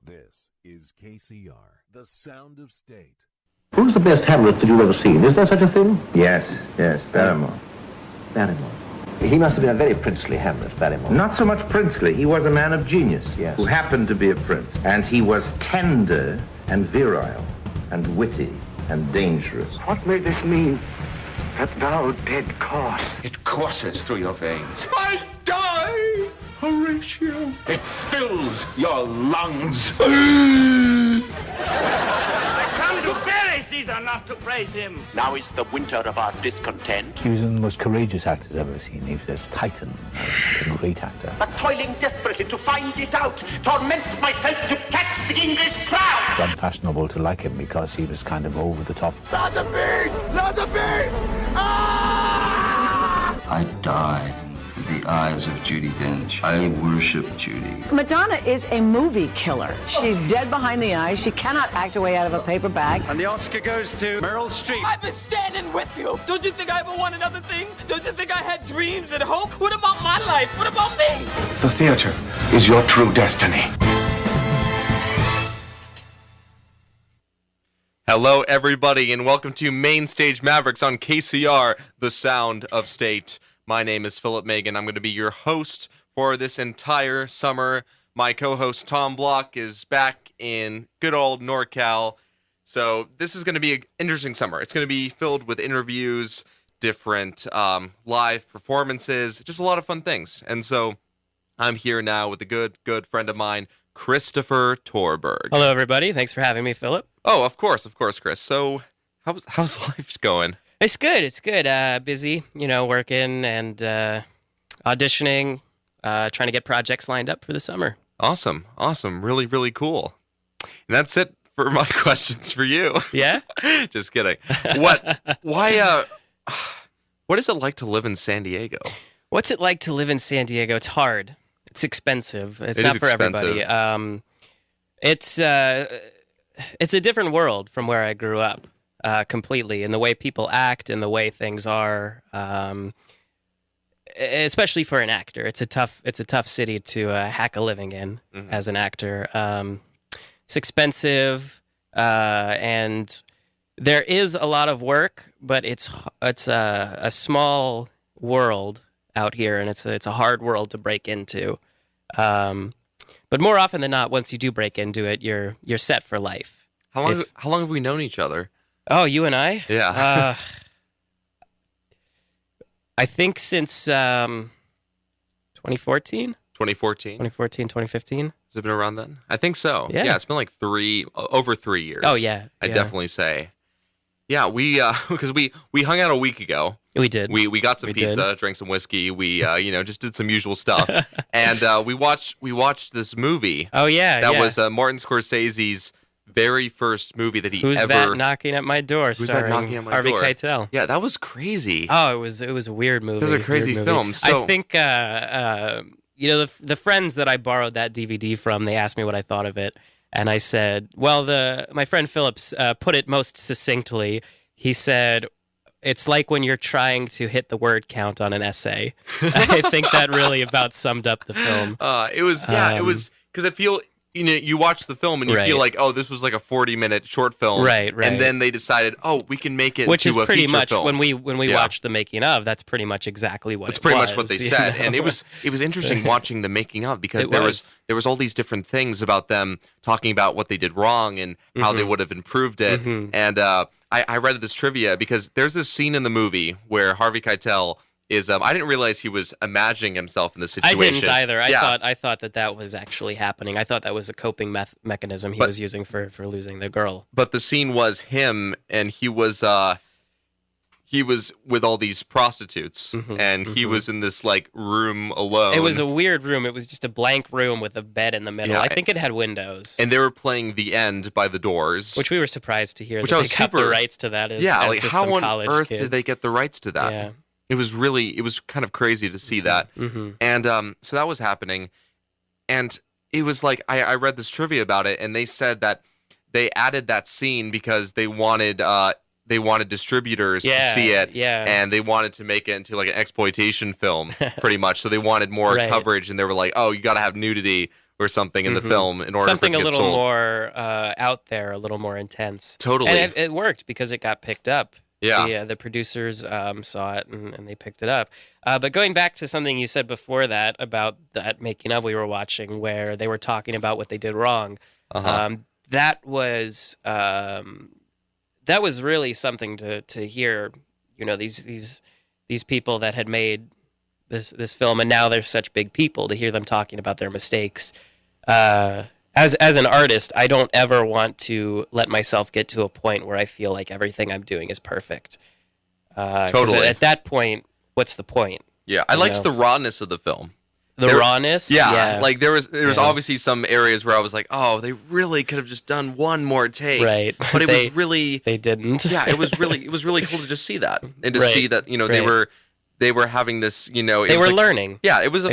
This is KCR, the sound of state. Who's the best Hamlet that you've ever seen? Is there such a thing? Yes, Barrymore. Barrymore. He must have been a very princely Hamlet, Barrymore. Not so much princely. He was a man of genius, Yes. who happened to be a prince. And he was tender and virile and witty and dangerous. What may this mean? That thou dead corse. It courses through your veins. I die, Horatio. It fills your lungs. Come to bury Caesar, not to praise him. Now is the winter of our discontent. He was one of the most courageous actors I've ever seen. He was a titan, a great actor. But toiling desperately to find it out, torment myself to catch the English crowd. It's unfashionable to like him because he was kind of over the top. Not the beast! Not the beast! Ah! I die with the eyes of Judi Dench. I worship Judy. Madonna is a movie killer. She's dead behind the eyes. She cannot act her way out of a paper bag. And the Oscar goes to Meryl Streep. I've been standing with you. Don't you think I ever wanted other things? Don't you think I had dreams and hope? What about my life? What about me? The theater is your true destiny. Hello, everybody, and welcome to Mainstage Mavericks on KCR, the sound of state. My name is Phillip Magins. I'm going to be your host for this entire summer. My co-host Tom Block is back in good old NorCal. So this is going to be an interesting summer. It's going to be filled with interviews, different live performances, just a lot of fun things. And so I'm here now with a good friend of mine, Christopher Torborg. Hello, everybody. Thanks for having me, Phillip. Oh, of course, Chris. So how's life going? It's good. Busy, working and auditioning, trying to get projects lined up for the summer. Awesome. Really, really cool. And that's it for my questions for you. Yeah? Just kidding. What is it like to live in San Diego? What's it like to live in San Diego? It's hard. It's expensive. It's not not for everybody. It's a different world from where I grew up. Completely, in the way people act and the way things are, especially for an actor. It's a tough city to hack a living in as an actor. It's expensive, and there is a lot of work, but it's a small world out here, and it's a hard world to break into. But more often than not, once you do break into it, you're set for life. How long have we known each other? Oh, you and I? Yeah. I think since 2014? 2015. Has it been around then? I think so. Yeah, it's been like over 3 years. Oh, yeah. I'd definitely say. Yeah, we because we hung out a week ago. We did. We got some pizza, drank some whiskey. We just did some usual stuff, and we watched this movie. Oh yeah, that was Martin Scorsese's very first movie that he Who's ever. That knocking at my door? Who's that knocking at my Harvey door? Keitel. Yeah, that was crazy. Oh, it was a weird movie. It was a crazy film. So I think the friends that I borrowed that DVD from, they asked me what I thought of it, and I said, well, my friend Phillips put it most succinctly. He said, it's like when you're trying to hit the word count on an essay. I think that really about summed up the film. It was because I feel. You watch the film and you feel like, oh, this was like a 40-minute short film, right? And then they decided, oh, we can make it which into is pretty a feature much film. when we watched the making of. That's pretty much exactly what. That's pretty was, much what they said, and it was interesting watching the making of because there was all these different things about them talking about what they did wrong and how they would have improved it. And I read this trivia because there's this scene in the movie where Harvey Keitel is I didn't realize he was imagining himself in the situation. I didn't either. I thought that was actually happening. I thought that was a coping mechanism he was using for losing the girl. But the scene was him, and he was with all these prostitutes, and he was in this like room alone. It was a weird room. It was just a blank room with a bed in the middle. I think it had windows. And they were playing The End by The Doors, which we were surprised to hear. Which that I was they got the rights to that. As just how some on college earth kids. did they get the rights to that? Yeah. It was kind of crazy to see that. And so that was happening. And it was like, I read this trivia about it, and they said that they added that scene because they wanted distributors to see it. Yeah. And they wanted to make it into like an exploitation film, pretty much. So they wanted more coverage, and they were like, oh, you got to have nudity or something in the film in order something for it to a get little sold. more out there, a little more intense. Totally. And it worked because it got picked up. Yeah. The producers saw it and they picked it up. But going back to something you said before that about that making of we were watching, where they were talking about what they did wrong. That was really something to hear. You know, these people that had made this film, and now they're such big people, to hear them talking about their mistakes. As an artist, I don't ever want to let myself get to a point where I feel like everything I'm doing is perfect. Totally. At that point, what's the point? Yeah, I liked the rawness of the film. Rawness? Yeah, like there was obviously some areas where I was like, oh, they really could have just done one more take. Right. But it was really they didn't. Yeah, it was really cool to just see that and to see that, you know, they were having this, you know, they were learning. Yeah, it was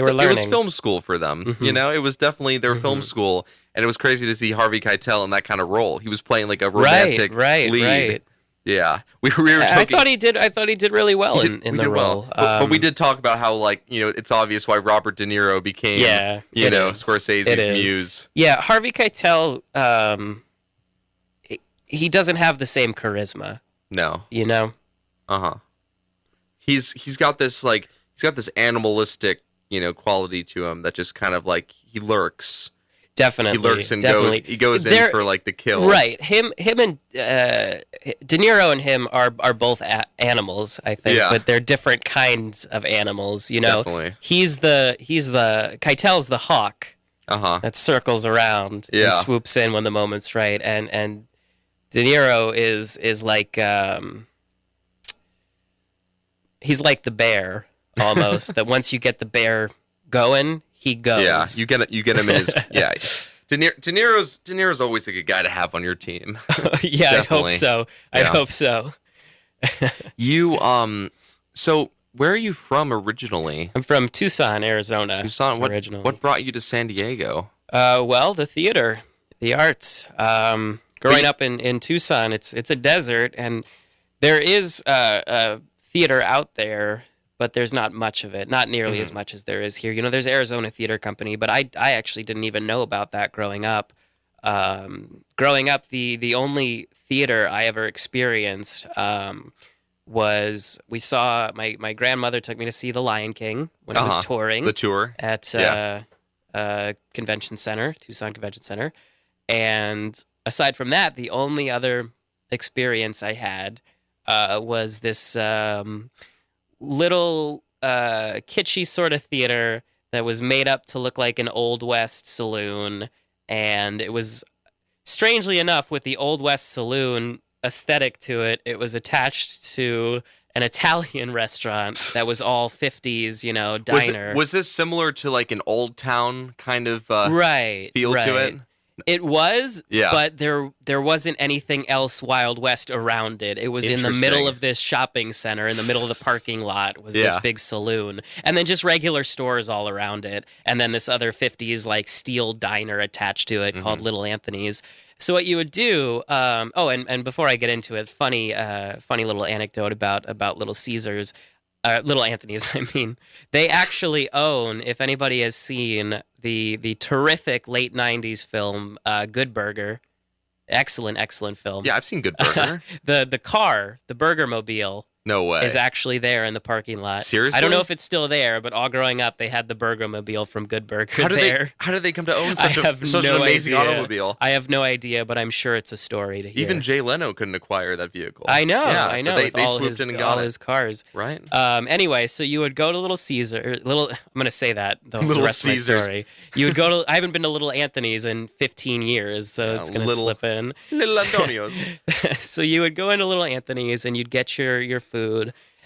film school for them. You know, it was definitely their film school, and it was crazy to see Harvey Keitel in that kind of role. He was playing like a romantic lead. Right. Yeah, we were talking, I thought he did really well in the role. Well. But we did talk about how, like, you know, it's obvious why Robert De Niro became, you know, Scorsese's muse. Yeah, Harvey Keitel, he doesn't have the same charisma. No, you know. He's got this animalistic, you know, quality to him that just kind of like he lurks. Definitely, he lurks and goes in for like the kill. Right, him and De Niro and him are both animals, I think, but they're different kinds of animals. You know, definitely. He's the Keitel's the hawk that circles around and swoops in when the moment's right, and De Niro is like he's like the bear almost. That once you get the bear going, he goes. Yeah, you get him in his De Niro's always like a guy to have on your team. Yeah, definitely. I hope so. You so where are you from originally? I'm from Tucson, Arizona. Tucson. Originally. What brought you to San Diego? Well, the theater, the arts. Growing up in Tucson, it's a desert, and there is a theater out there, but there's not much of it, not nearly as much as there is here. You know, there's Arizona Theater Company, but I actually didn't even know about that growing up. The only theater I ever experienced was we saw my grandmother took me to see The Lion King when I was touring. The tour at Convention Center, Tucson Convention Center, and aside from that, the only other experience I had was this little kitschy sort of theater that was made up to look like an Old West saloon, and it was, strangely enough, with the Old West saloon aesthetic to it, it was attached to an Italian restaurant that was all 50s, you know, diner. Was this similar to like an Old Town kind of feel to it? It was, yeah. But there wasn't anything else Wild West around it. It was in the middle of this shopping center, in the middle of the parking lot was this big saloon, and then just regular stores all around it, and then this other 50s like steel diner attached to it called Little Anthony's. So what you would do, and before I get into it, funny little anecdote about Little Caesars. Little Anthony's, I mean. They actually own, if anybody has seen the terrific late 90s film, Good Burger. Excellent film. Yeah, I've seen Good Burger. The car, the Burgermobile, no way, is actually there in the parking lot. Seriously? I don't know if it's still there, but all growing up, they had the Burgermobile from Good Burger there. How did they come to own such an amazing automobile? I have no idea, but I'm sure it's a story to hear. Even Jay Leno couldn't acquire that vehicle. I know. They all swooped in and got his cars. Right. Anyway, so you would go to Little Caesar. I'm going to say that the rest Caesars. of my story. You would go to. I haven't been to Little Anthony's in 15 years, so it's going to slip in. Little Antonio's. So you would go into Little Anthony's and you'd get your food.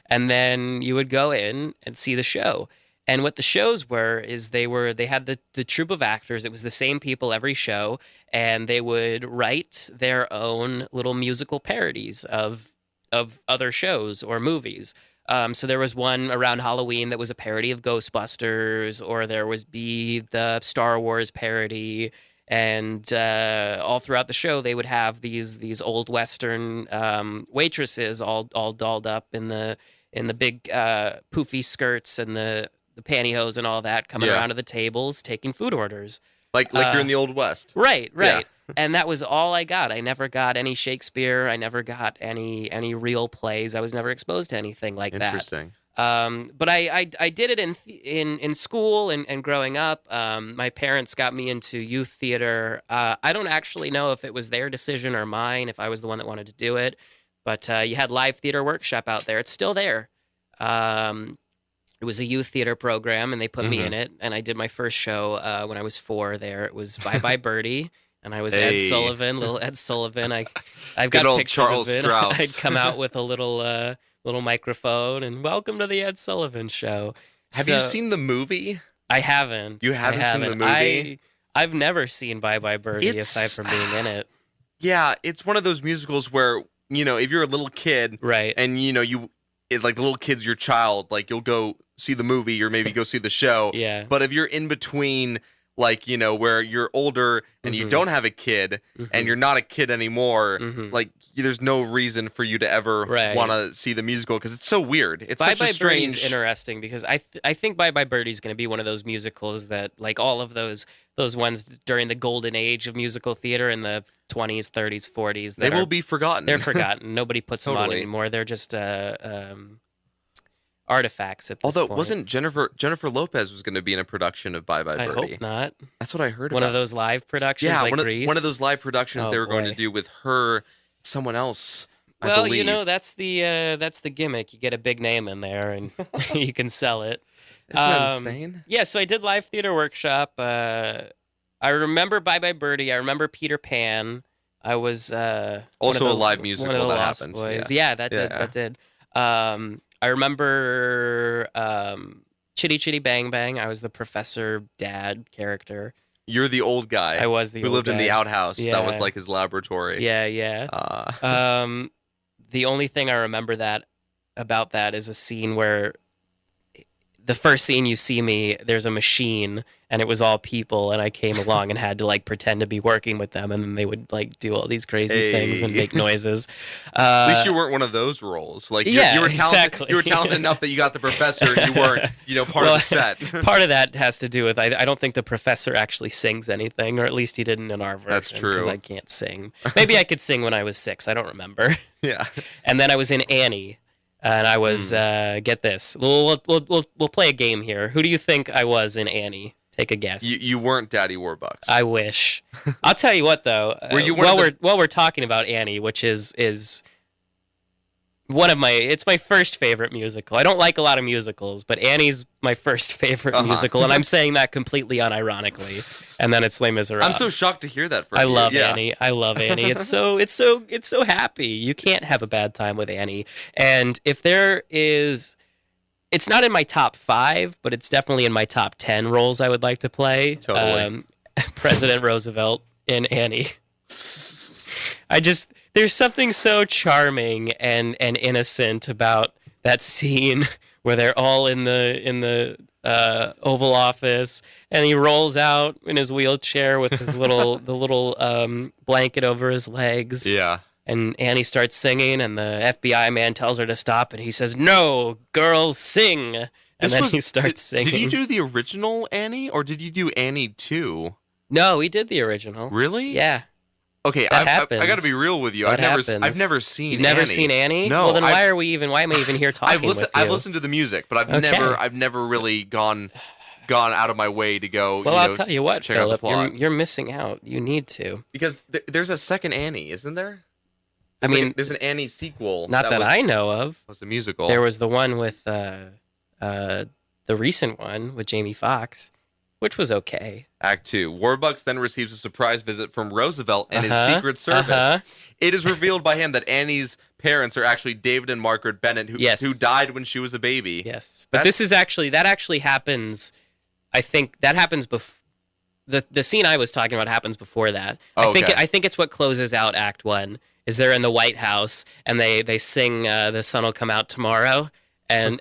And then you would go in and see the show. And what the shows were is they had the troupe of actors. It was the same people every show, and they would write their own little musical parodies of other shows or movies. So there was one around Halloween that was a parody of Ghostbusters, or there was the Star Wars parody. And all throughout the show, they would have these old Western waitresses all dolled up in the big poofy skirts and the pantyhose and all that, coming around to the tables taking food orders. Like you're in the Old West. Right. Yeah. And that was all I got. I never got any Shakespeare. I never got any real plays. I was never exposed to anything like that. Interesting. But I did it in school and growing up. My parents got me into youth theater. I don't actually know if it was their decision or mine, if I was the one that wanted to do it. But you had Live Theater Workshop out there. It's still there. It was a youth theater program, and they put me in it. And I did my first show when I was 4 there. It was Bye Bye Birdie. And I was Ed Sullivan, little Ed Sullivan. I've got pictures Charles of it. Strauss. I'd come out with a little microphone and welcome to the Ed Sullivan Show. Have you seen the movie? I haven't. You haven't seen the movie? I've never seen Bye Bye Birdie aside from being in it. Yeah, it's one of those musicals where, if you're a little kid, right, and like the little kid's your child, like you'll go see the movie or maybe go see the show. Yeah. But if you're in between, like, where you're older and you don't have a kid and you're not a kid anymore, like there's no reason for you to ever want to see the musical because it's so weird. It's Bye such Bye a strange... Birdie's interesting because I think Bye Bye Birdie's going to be one of those musicals that, like all of those ones during the golden age of musical theater in the 20s, 30s, 40s. They will be forgotten. They're forgotten. Nobody puts them on anymore. They're just artifacts at this point. Wasn't Jennifer Lopez was going to be in a production of Bye Bye Birdie? I hope not. That's what I heard. One of those live productions, yeah, like one of those live productions they were going to do with her, someone else. Well, I believe. that's the gimmick. You get a big name in there, and you can sell it. Isn't that insane? Yeah, so I did Live Theater Workshop. I remember Bye Bye Birdie. I remember Peter Pan. I was also a live musical one of the that Lost happened. Boys. Yeah, that did. I remember Chitty Chitty Bang Bang. I was the Professor Dad character. You're the old guy. I was the who old lived guy. in the outhouse. Yeah. That was like his laboratory. Yeah. The only thing I remember about that is a scene where the first scene you see me, there's a machine and it was all people, and I came along and had to like pretend to be working with them, and then they would like do all these crazy things and make noises. At least you weren't one of those roles. Like you were talented. Exactly. You were talented enough that you got the professor. And you weren't, part of the set. Part of that has to do with I don't think the professor actually sings anything, or at least he didn't in our version. That's true. Because I can't sing. Maybe I could sing when I was 6. I don't remember. Yeah. And then I was in Annie. And I was get this. We'll play a game here. Who do you think I was in Annie? Take a guess. You weren't Daddy Warbucks. I wish. I'll tell you what though. While we're talking about Annie, which is it's my first favorite musical. I don't like a lot of musicals, but Annie's my first favorite musical, and I'm saying that completely unironically. And then it's Les Miserables. I'm so shocked to hear that from you. I love Annie. I love Annie. It's so happy. You can't have a bad time with Annie. And if there is, it's not in my top 5, but it's definitely in my top 10 roles I would like to play. Totally. President Roosevelt in Annie. There's something so charming and innocent about that scene where they're all in the Oval Office, and he rolls out in his wheelchair with his little blanket over his legs. Yeah. And Annie starts singing, and the FBI man tells her to stop, and he says, "No, girl, sing." And then he starts singing. Did you do the original Annie, or did you do Annie 2? No, we did the original. Really? Yeah. Okay, I got to be real with you. I've never seen You've never Annie. seen Annie? No. Well, then why am I even here talking with you? I've listened to the music, but I've never really gone out of my way to go. Well, I'll tell you what, check out the Philip, plot. you're missing out. You need to, because there's a second Annie, isn't there? There's an Annie sequel. Not that I know of. Was a musical. There was the one with the recent one with Jamie Foxx, which was okay. Act 2. Warbucks then receives a surprise visit from Roosevelt and his Secret Service. It is revealed by him that Annie's parents are actually David and Margaret Bennett, who died when she was a baby. Yes, but that actually happens. I think that happens before. The scene I was talking about happens before that. I think it's what closes out Act 1. Is they're in the White House and they sing "The Sun Will Come Out Tomorrow." And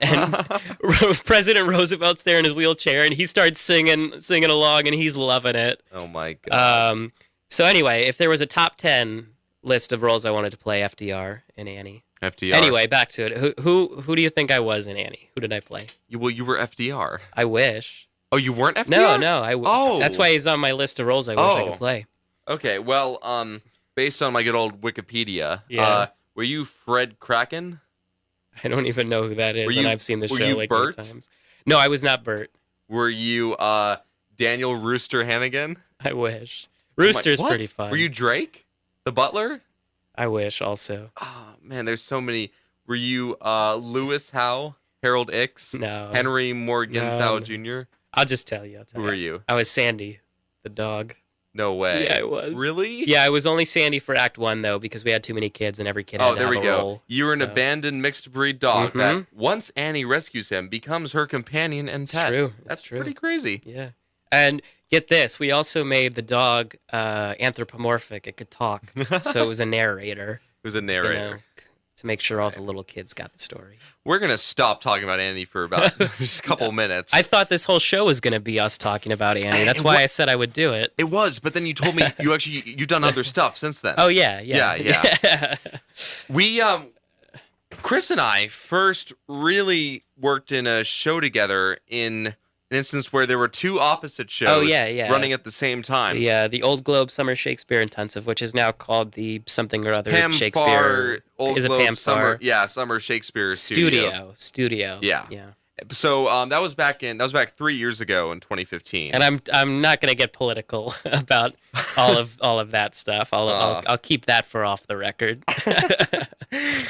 President Roosevelt's there in his wheelchair, and he starts singing along, and he's loving it. Oh my god! So anyway, if there was a top 10 list of roles I wanted to play, FDR in Annie. FDR. Anyway, back to it. Who do you think I was in Annie? Who did I play? You were FDR. I wish. Oh, you weren't FDR? No. That's why he's on my list of roles I wish I could play. Okay, well, based on my good old Wikipedia, were you Fred Kraken? I don't even know who that is, and I've seen the show like Bert? 8 times. No, I was not Bert. Were you Daniel Rooster Hannigan? I wish. Rooster's pretty fun. Were you Drake, the butler? I wish also. Oh, man, there's so many. Were you Lewis Howe, Harold Ix, No. Henry Morgenthau Jr.? I'll just tell you. Who were you? I was Sandy, the dog. No way. Yeah, I was. Really? Yeah, I was only Sandy for Act 1, though, because we had too many kids and every kid had to have a role. You were an abandoned mixed breed dog that, once Annie rescues him, becomes her companion and pet. True. That's true. Pretty crazy. Yeah. And get this, we also made the dog anthropomorphic. It could talk, so it was a narrator. It was a narrator. You know, to make sure all the little kids got the story. We're going to stop talking about Annie for about just a couple minutes. I thought this whole show was going to be us talking about Annie. That's why I said I would do it. It was, but then you told me you've done other stuff since then. Oh, yeah. We, Chris and I first really worked in a show together in an instance where there were two opposite shows running at the same time. Yeah, the Old Globe Summer Shakespeare Intensive, which is now called the something or other Pam Shakespeare. Farr, Old is Globe a Pam Summer, Farr. Summer Shakespeare Studio. Yeah. So that was back 3 years ago in 2015. And I'm not going to get political about all of that stuff. I'll keep that for off the record.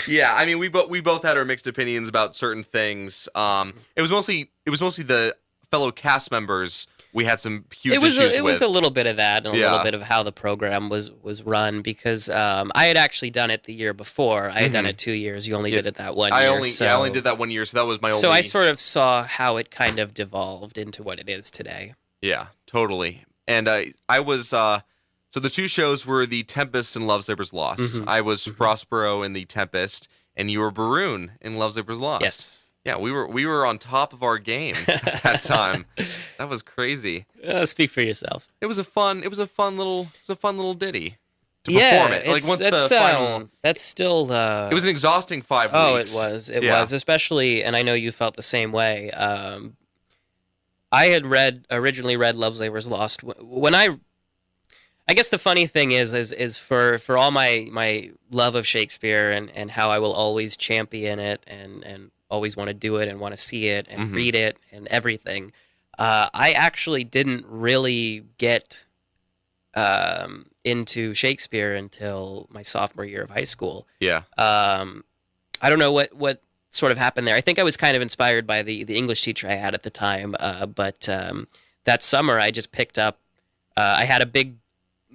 Yeah, I mean we both had our mixed opinions about certain things. It was mostly the fellow cast members we had some huge issues with. It was a little bit of that and a little bit of how the program was run because I had actually done it the year before. I had done it 2 years. You only did it that 1 year. I only did that 1 year, so that was my only... So I sort of saw how it kind of devolved into what it is today. Yeah, totally. And I was... so the two shows were The Tempest and Love Labor's Lost. I was Prospero in The Tempest, and you were Baroon in Love Labor's Lost. Yes. Yeah, we were on top of our game at that time. That was crazy. Speak for yourself. It was a fun little ditty to perform it. Like once the final, that's still. It was an exhausting 5 weeks. Oh, it was. It was, especially, and I know you felt the same way. I had originally read Love Labor's Lost when I guess the funny thing is for all my love of Shakespeare and how I will always champion it and always want to do it and want to see it and read it and everything. I actually didn't really get into Shakespeare until my sophomore year of high school. Yeah. I don't know what sort of happened there. I think I was kind of inspired by the English teacher I had at the time. But that summer I just picked up, I had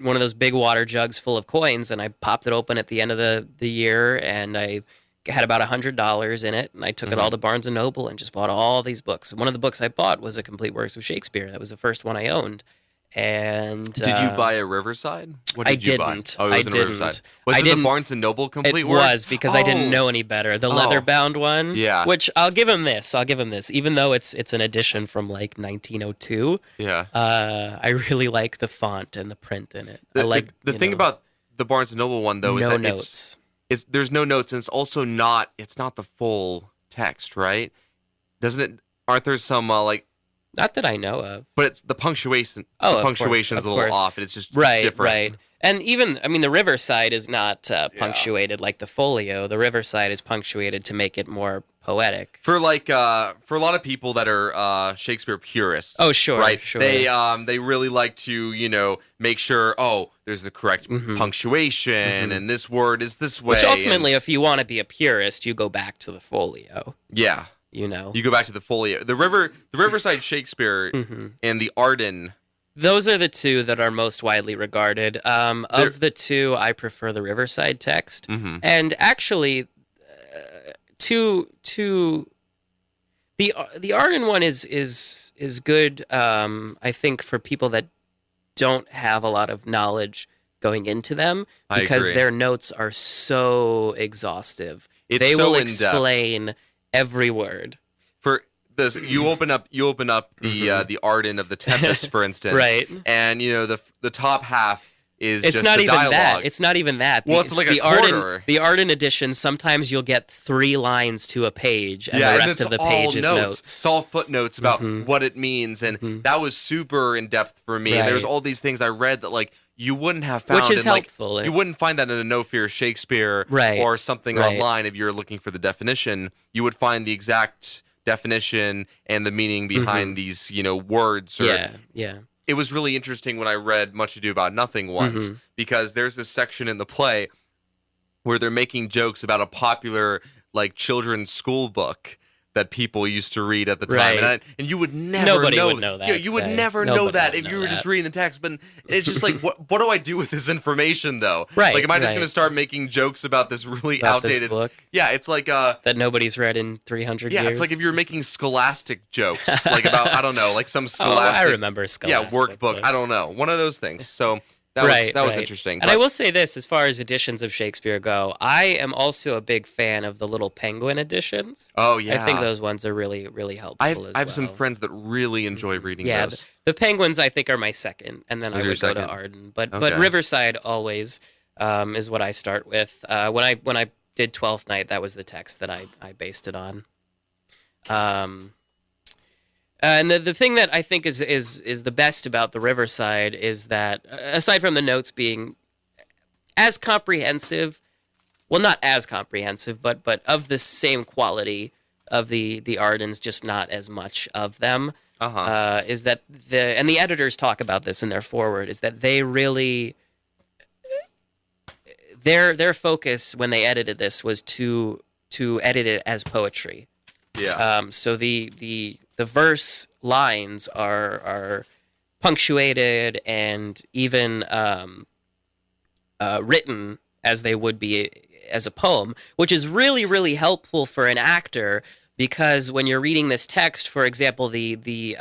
one of those big water jugs full of coins, and I popped it open at the end of the year, and I had about $100 in it, and I took it all to Barnes & Noble and just bought all these books. One of the books I bought was A Complete Works of Shakespeare. That was the first one I owned. And did you buy a Riverside? What did you buy? Didn't. Oh, it was in Riverside. Was it the Barnes & Noble Complete Works? It was, because I didn't know any better. The leather-bound one. Yeah. Which I'll give him this. Even though it's an edition from like 1902. Yeah. I really like the font and the print in it. The thing about the Barnes & Noble one though is that notes. There's no notes, and it's also not the full text, right? Doesn't it? Aren't there some not that I know of. But it's the punctuation. Oh, the punctuation's a little off, and it's just different. Right. And even, the Riverside is not punctuated like the Folio. The Riverside is punctuated to make it more poetic. For a lot of people that are Shakespeare purists. Oh, sure, right? Sure. They really like to make sure there's the correct punctuation and this word is this way. Which ultimately, if you want to be a purist, you go back to the Folio. Yeah. You go back to the Folio. The Riverside Shakespeare and the Arden. Those are the two that are most widely regarded. Of the two, I prefer the Riverside text. And actually, the Arden one is good. I think for people that don't have a lot of knowledge going into them, because their notes are so exhaustive. They will explain every word. For this, you open up the Arden of the Tempest, for instance, right? And the top half is it's just not the even dialogue. that. It's not even that. Well, it's like a quarter. The Arden edition, sometimes you'll get 3 lines to a page, and the rest of the page is notes. It's all footnotes about what it means, and that was super in depth for me. Right. And there's all these things I read that like you wouldn't have found, which is in, like, helpful. You wouldn't find that in a No Fear Shakespeare or something online if you're looking for the definition. You would find the exact definition and the meaning behind these, words. Or, It was really interesting when I read Much Ado About Nothing once, because there's this section in the play where they're making jokes about a popular like children's school book that people used to read at the time, and you would never Nobody would know that. You would never know that if you were just reading the text. But it's just like, what do I do with this information though? Right. Like, am I just going to start making jokes about this really outdated this book? Yeah, it's like that nobody's read in 300 years. Yeah, it's like if you were making scholastic jokes, like about I don't know, like some scholastic. I remember scholastic. Yeah, workbook. Books. I don't know, one of those things. So. That was interesting. And I will say this, as far as editions of Shakespeare go, I am also a big fan of the Little Penguin editions. Oh, yeah. I think those ones are really, really helpful I have some friends that really enjoy reading those. The Penguins, I think, are my second, and then I would go to Arden. But Riverside always is what I start with. When I did Twelfth Night, that was the text that I based it on. And the thing that I think is the best about the Riverside is that, aside from the notes being as comprehensive, well, not as comprehensive, but of the same quality of the Ardens, just not as much of them, is that and the editors talk about this in their foreword, is that they really, their focus when they edited this was to edit it as poetry. Yeah. So the verse lines are punctuated and even written as they would be as a poem, which is really, really helpful for an actor, because when you're reading this text, for example, the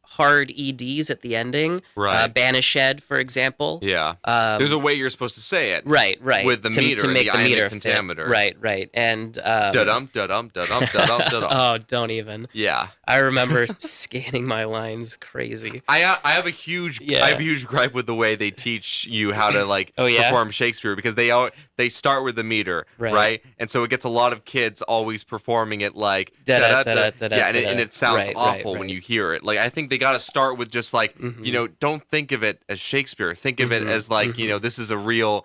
hard EDs at the ending, banished, for example. Yeah. There's a way you're supposed to say it. Right. With the meter, to make the meter pentameter. Right. And da-dum, da-dum, da-dum, da-dum, da-dum. Oh, don't even. Yeah. I remember scanning my lines crazy. I have a huge gripe with the way they teach you how to perform Shakespeare, because they start with the meter, right? And so it gets a lot of kids always performing it like and it sounds awful when you hear it. Like, I think they got to start with just like, don't think of it as Shakespeare. Think of it as like, this is real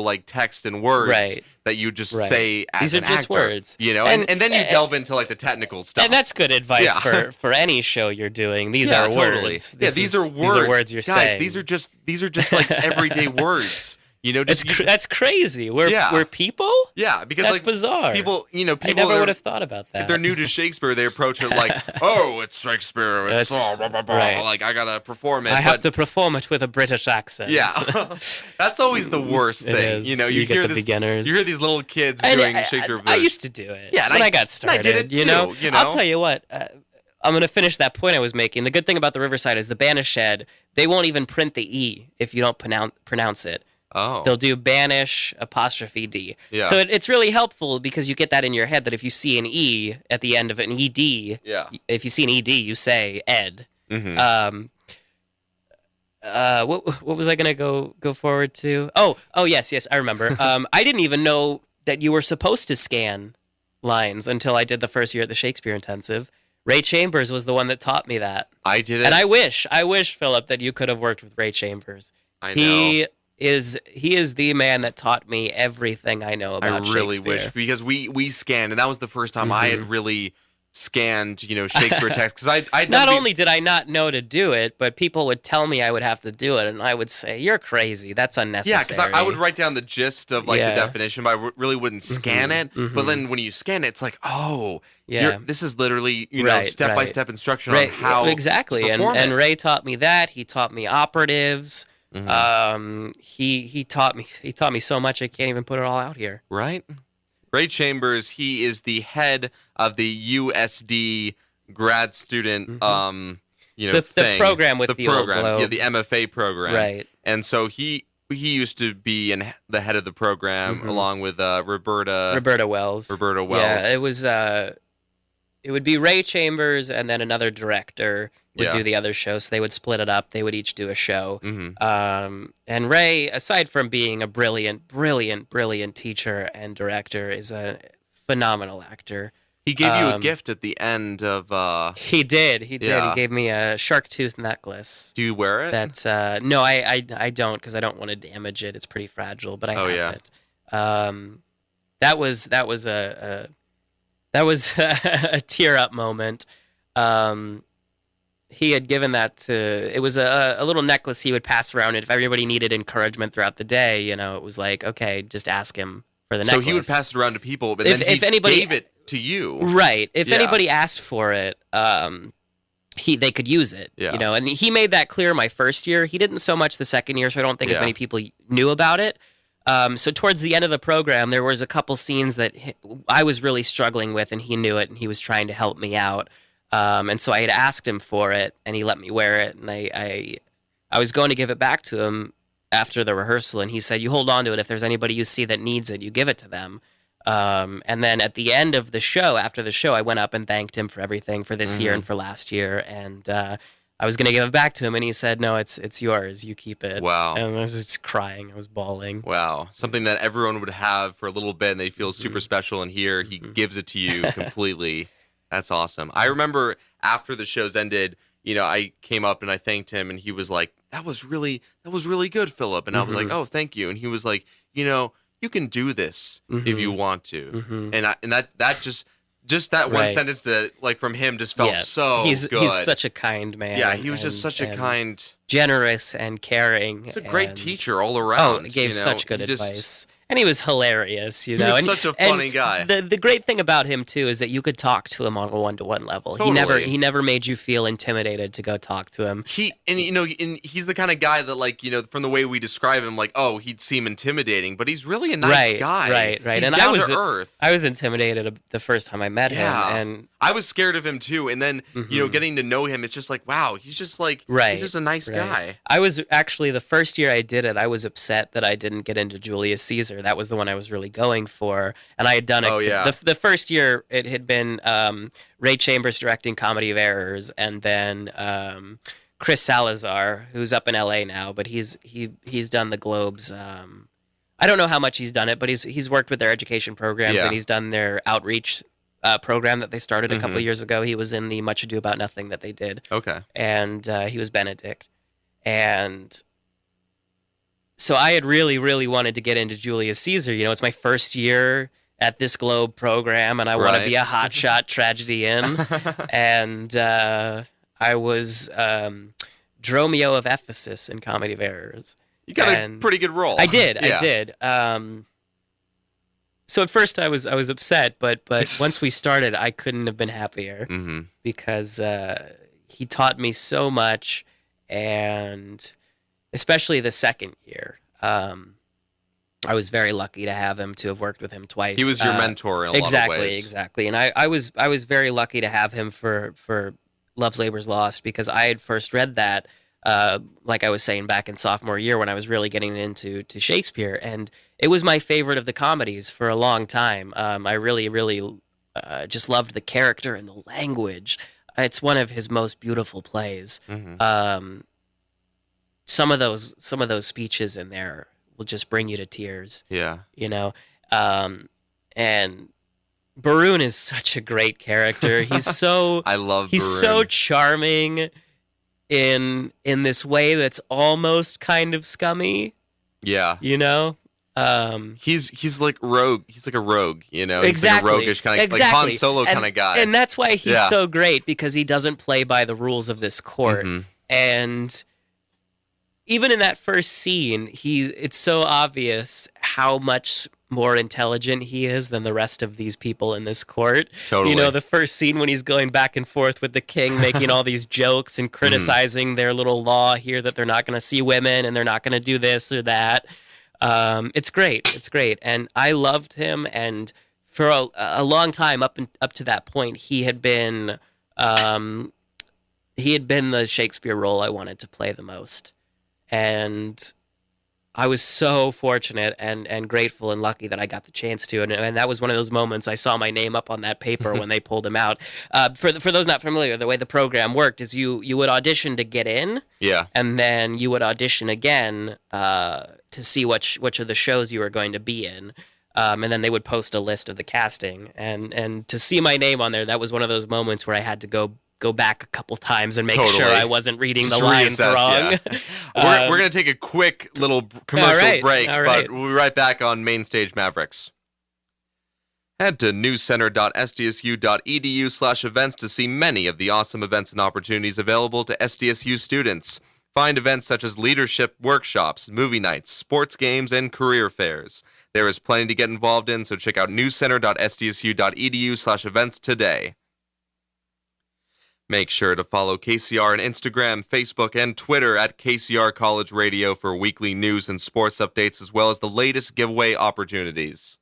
like text and words that you just say as These are an just actor, words. and then you delve into like the technical stuff. And that's good advice for any show you're doing. These are words. These are words. These are words you're saying. These are just like everyday words. That's crazy. We're people? Yeah, because that's bizarre. People I never would have thought about that. If they're new to Shakespeare, they approach it like, oh, it's Shakespeare. It's blah, blah, blah. Like, I gotta perform it. I have to perform it with a British accent. Yeah, that's always the worst thing. You hear the beginners. You hear these little kids doing Shakespeare. I used to do it. Yeah, when I got started. I did it too. I'll tell you what. I'm going to finish that point I was making. The good thing about the Riverside is the banished, they won't even print the E if you don't pronounce it. Oh. They'll do banish *D. Yeah. So it's really helpful, because you get that in your head that if you see an E at the end of an ED, if you see an ED, you say ed. Mm-hmm. What was I going to go forward to? Oh, yes, I remember. I didn't even know that you were supposed to scan lines until I did the first year at the Shakespeare Intensive. Ray Chambers was the one that taught me that. I did it. And I wish, Philip, that you could have worked with Ray Chambers. I know. He is the man that taught me everything I know about Shakespeare. I really wish, because we scanned, and that was the first time I had really scanned, Shakespeare text, because I not only did I not know to do it, but people would tell me I would have to do it, and I would say, "You're crazy. That's unnecessary." Yeah, because I would write down the gist of the definition, but I really wouldn't scan it. But then when you scan it, it's like, oh, this is literally step by step instruction on how exactly. To perform and Ray taught me that. He taught me operatives. He taught me so much I can't even put it all out here. Right. Ray Chambers, he is the head of the USD grad student, the program with the old globe. The MFA program. Right. And so he used to be the head of the program along with Roberta Wells. Roberta Wells. Yeah, it would be Ray Chambers and then another director would do the other show. So they would split it up. They would each do a show. And Ray, aside from being a brilliant teacher and director, is a phenomenal actor. He gave you a gift at the end of. He did. He gave me a shark tooth necklace. Do you wear it? That no, I don't, because I don't want to damage it. It's pretty fragile, but I have it. That was a tear up moment. He had given that to. It was a little necklace he would pass around, and if everybody needed encouragement throughout the day, it was like, okay, just ask him for the necklace. So he would pass it around to people, but then if anybody gave it to you, right? If anybody asked for it, they could use it, And he made that clear my first year. He didn't so much the second year, so I don't think as many people knew about it. So towards the end of the program, there was a couple scenes that I was really struggling with, and he knew it, and he was trying to help me out. And so I had asked him for it, and he let me wear it, and I was going to give it back to him after the rehearsal, and he said, "You hold on to it. If there's anybody you see that needs it, you give it to them." And then at the end of the show, after the show, I went up and thanked him for everything for this year and for last year, and I was going to give it back to him, and he said, "No, it's yours. You keep it." Wow. And I was just crying. I was bawling. Wow. Something that everyone would have for a little bit, and they feel super special, and here he gives it to you completely. That's awesome. I remember after the shows ended, I came up and I thanked him, and he was like, that was really good, Phillip. And I was like, "Oh, thank you." And he was like, "You can do this if you want to." And that just that one sentence from him just felt so good. He's such a kind man. Yeah, he was just such a kind, generous and caring. He's a great teacher all around. Oh, he gave such good advice. And he was hilarious, He was such a funny guy. The great thing about him too is that you could talk to him on a one-to-one level. Totally. He never made you feel intimidated to go talk to him. He's the kind of guy that from the way we describe him, he'd seem intimidating, but he's really a nice guy. Right. He's and down to earth. I was intimidated the first time I met him, and I was scared of him too. And then getting to know him, it's just like, wow, he's just he's just a nice guy. I was actually, the first year I did it, I was upset that I didn't get into Julius Caesar. That was the one I was really going for, and I had done it. Oh, yeah. The first year it had been Ray Chambers directing Comedy of Errors, and then Chris Salazar, who's up in LA now, but he's done the Globes. I don't know how much he's done it, but he's worked with their education programs, and he's done their outreach program that they started a couple of years ago. He was in the Much Ado About Nothing that they did. Okay. And he was Benedict. And so I had really, really wanted to get into Julius Caesar. It's my first year at this Globe program, and I want to be a hotshot tragedian. And I was Dromio of Ephesus in Comedy of Errors. You got a pretty good role. I did. So at first I was upset, but once we started, I couldn't have been happier because he taught me so much, and especially the second year. I was very lucky to have him, to have worked with him twice. He was your mentor in a lot of ways. Exactly. And I was very lucky to have him for Love's Labor's Lost, because I had first read that, like I was saying, back in sophomore year when I was really getting into Shakespeare. And it was my favorite of the comedies for a long time. I really, really just loved the character and the language. It's one of his most beautiful plays. Some of those speeches in there will just bring you to tears. Yeah. And Baroon is such a great character. He's so I love he's Baroon. So charming in this way that's almost kind of scummy. Yeah. He's like rogue. He's like a rogue, Exactly. He's like a roguish kind of like Han Solo kind of guy. And that's why he's so great, because he doesn't play by the rules of this court. And even in that first scene, it's so obvious how much more intelligent he is than the rest of these people in this court. Totally. The first scene when he's going back and forth with the king, making all these jokes and criticizing their little law here that they're not going to see women and they're not going to do this or that. It's great. It's great. And I loved him. And for a long time, up to that point, he had been the Shakespeare role I wanted to play the most. And I was so fortunate and grateful and lucky that I got the chance to, and that was one of those moments I saw my name up on that paper when they pulled him out. For those not familiar, the way the program worked is you would audition to get in, and then you would audition again to see which of the shows you were going to be in. And then they would post a list of the casting, and to see my name on there, that was one of those moments where I had to go back a couple times and make sure I wasn't reading the lines wrong. Yeah. We're going to take a quick little commercial break, but we'll be right back on Mainstage Mavericks. Head to newscenter.sdsu.edu/events to see many of the awesome events and opportunities available to SDSU students. Find events such as leadership workshops, movie nights, sports games, and career fairs. There is plenty to get involved in, so check out newscenter.sdsu.edu/events today. Make sure to follow KCR on Instagram, Facebook, and Twitter at KCR College Radio for weekly news and sports updates, as well as the latest giveaway opportunities.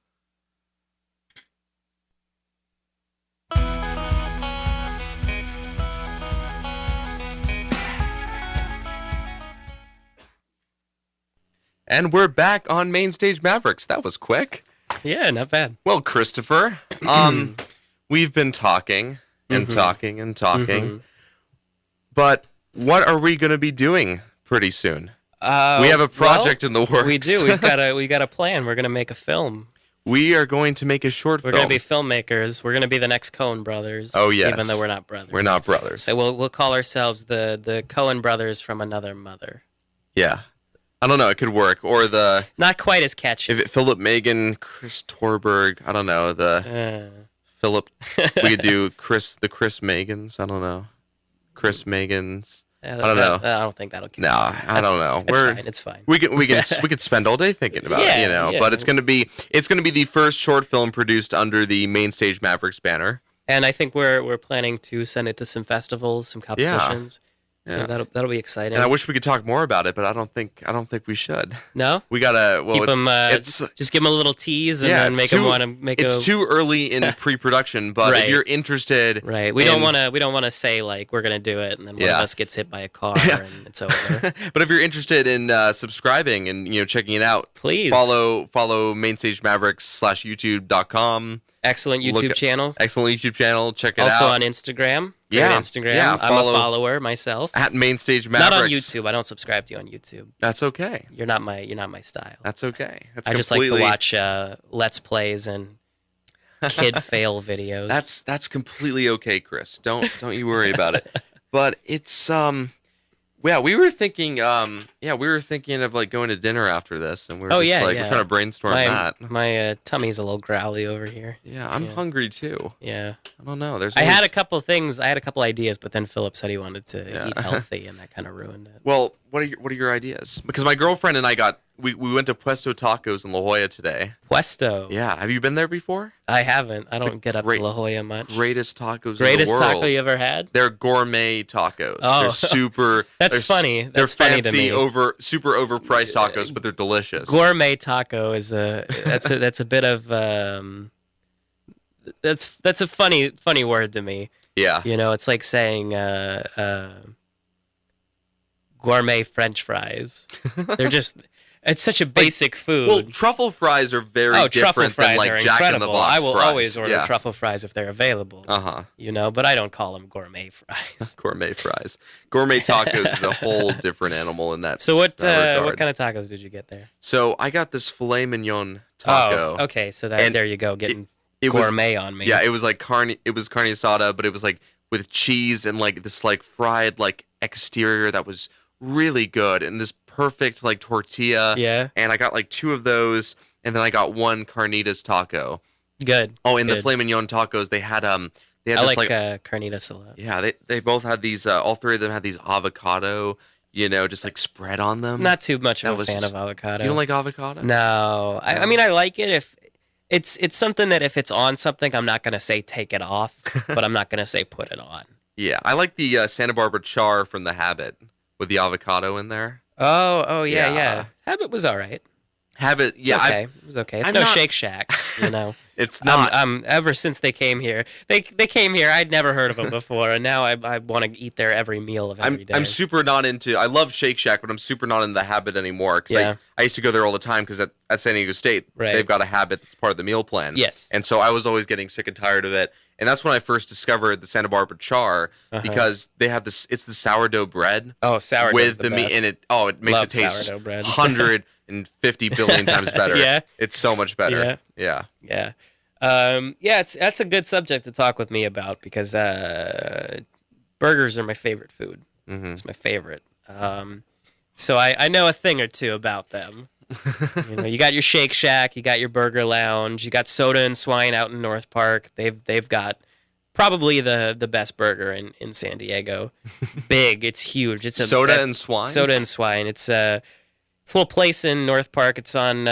And we're back on Mainstage Mavericks. That was quick. Yeah, not bad. Well, Christopher, we've been talking and talking and talking, but what are we going to be doing pretty soon? We have a project in the works. We do. We got a plan. We're going to make a film. We are going to make a short film. We're going to be filmmakers. We're going to be the next Coen brothers. Oh, yes. Even though we're not brothers. We're not brothers. So we'll call ourselves the Coen brothers from another mother. Yeah. I don't know. It could work. Or the... Not quite as catchy. If Phillip Magins, Chris Torborg. I don't know. Phillip... We could do the Chris Magins. I don't know. Chris Magins. I don't know. I don't think that'll. No, I don't know. It's fine. We could spend all day thinking about it, Yeah. But it's gonna be the first short film produced under the Mainstage Mavericks banner. And I think we're planning to send it to some festivals, some competitions. So that'll be exciting. And I wish we could talk more about it, but I don't think we should. No, we gotta keep them. Just give them a little tease and then make them want to make. It's too early in pre-production, but if you're interested, we don't want to say like we're gonna do it and then one of us gets hit by a car and it's over. But if you're interested in subscribing and checking it out, please follow Mainstage Mavericks /YouTube.com. Excellent YouTube channel. Excellent YouTube channel. Check it out. Also on Instagram. Instagram. Yeah, I'm a follower myself. At Mainstage Mavericks. Not on YouTube. I don't subscribe to you on YouTube. That's okay. You're not my style. That's okay. I just like to watch Let's Plays and kid fail videos. That's completely okay, Chris. Don't you worry about it. But it's we were thinking of like going to dinner after this, and we're we're trying to brainstorm that. My tummy's a little growly over here. Yeah, I'm hungry too. Yeah, I don't know. I had a couple things. I had a couple ideas, but then Phillip said he wanted to eat healthy, and that kind of ruined it. Well, what are your ideas? Because my girlfriend and I we went to Puesto Tacos in La Jolla today. Puesto. Yeah, have you been there before? I haven't. I don't get up to La Jolla much. Greatest tacos in the world. Greatest taco you ever had? They're gourmet tacos. Oh. They're super... That's funny. That's funny to me. Super overpriced tacos, but they're delicious. Gourmet taco is that's a bit of that's a funny word to me. Yeah. It's like saying gourmet French fries. They're just... It's such a basic food. Well, truffle fries are very different than like Jack in the Box I will fries. always order truffle fries if they're available. But I don't call them gourmet fries. Gourmet fries. Gourmet tacos is a whole different animal in that. So what kind of tacos did you get there? So I got this filet mignon taco. Oh, okay. So there you go, getting gourmet on me. Yeah, it was like carne asada, but it was like with cheese and like this like fried like exterior that was really good, and this perfect like tortilla. Yeah. And I got like 2 of those, and then I got 1 carnitas taco. Good. Oh, and the filet mignon tacos, they had I this, like carnitas a lot. Yeah, they both had these all 3 of them had these avocado, just like spread on them. Not too much of a fan of avocado. You don't like avocado? No. I mean I like it if it's something that if it's on something I'm not going to say take it off, but I'm not going to say put it on. Yeah, I like the Santa Barbara char from The Habit with the avocado in there. Oh, yeah. Habit was all right. Habit, yeah. It was okay. It's I'm no not... Shake Shack, you know. It's not. Ever since they came here, they came here. I'd never heard of them before, and now I want to eat there every meal of every day. I'm super not into. I love Shake Shack, but I'm super not into the Habit anymore. Because I used to go there all the time because at San Diego State they've got a Habit that's part of the meal plan. Yes. And so I was always getting sick and tired of it. And that's when I first discovered the Santa Barbara Char because they have this. It's the sourdough bread. Oh, sourdough with the meat in it. Oh, it makes it taste 150 billion times better. Yeah, it's so much better. Yeah. That's a good subject to talk with me about because burgers are my favorite food. Mm-hmm. It's my favorite. So I know a thing or two about them. You got your Shake Shack, you got your Burger Lounge, you got Soda and Swine out in North Park. They've got probably the best burger in San Diego. Big, it's huge. It's Soda and Swine. Soda and Swine. It's a little place in North Park. It's on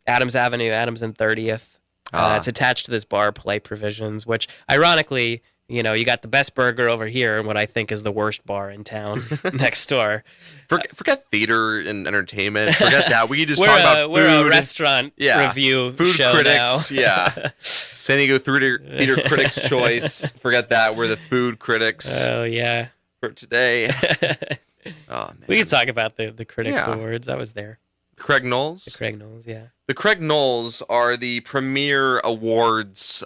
Adams Avenue, Adams and 30th. It's attached to this bar, Play Provisions, which ironically, you got the best burger over here and what I think is the worst bar in town next door. Forget theater and entertainment. Forget that. We just talk about food. We're a restaurant review food show critics. now. Yeah. San Diego Theater Critics Choice. Forget that. We're the food critics. Oh, yeah. For today. Oh, man. We can talk about the Critics Awards. I was there. Craig Knowles? The Craig Knowles, yeah. The Craig Knowles are the premier awards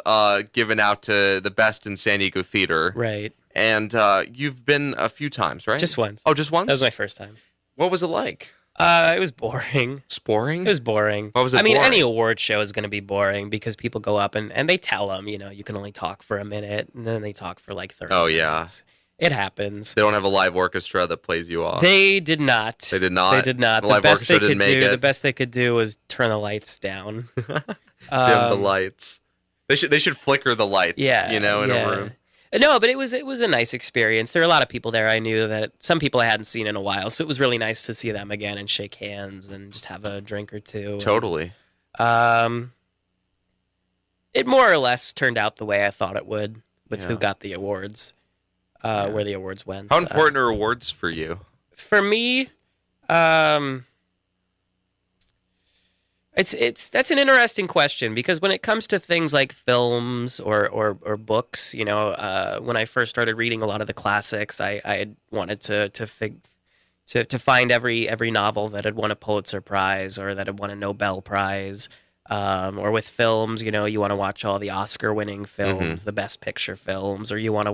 given out to the best in San Diego theater. Right. And you've been a few times, right? Just once. Oh, just once? That was my first time. What was it like? It was boring. It's boring? It was boring. What was it boring? Any boring? award show is going to be boring because people go up and they tell them, you can only talk for a minute, and then they talk for like 30 minutes. It happens. They don't have a live orchestra that plays you off. They did not. They did not. They did not. The live orchestra didn't make it. The best they could do was turn the lights down. Dim the lights. They should flicker the lights. In a room. No, but it was a nice experience. There were a lot of people there I knew that some people I hadn't seen in a while, so it was really nice to see them again and shake hands and just have a drink or two. Totally. It more or less turned out the way I thought it would with who got the awards. Where the awards went. How important are awards for you? For me, that's an interesting question because when it comes to things like films or books, when I first started reading a lot of the classics, I had wanted to find every novel that had won a Pulitzer Prize or that had won a Nobel Prize. Or with films, you want to watch all the Oscar-winning films, the Best Picture films, or you want to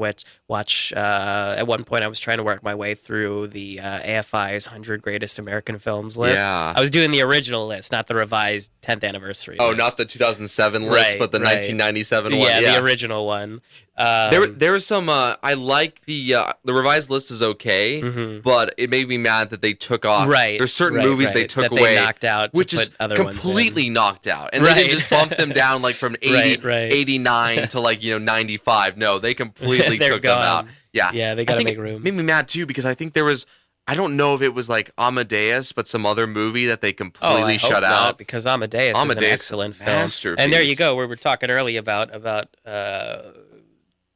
watch. At one point, I was trying to work my way through the AFI's 100 Greatest American Films list. Yeah. I was doing the original list, not the revised 10th anniversary list. Not the 2007 list, but the 1997 one. Yeah, the original one. There was some. I like the revised list is okay, but it made me mad that they took off. Right. There's certain movies they took that away, they knocked out, which to is put other completely ones in. knocked out, and they didn't just bump them down like from 89 to 95. No, they completely took them out. Yeah, they got to make room. It made me mad too because I think there was. I don't know if it was like Amadeus, but some other movie that they completely shut out. Because Amadeus is an excellent film. Masterpiece. And there you go. We were talking earlier about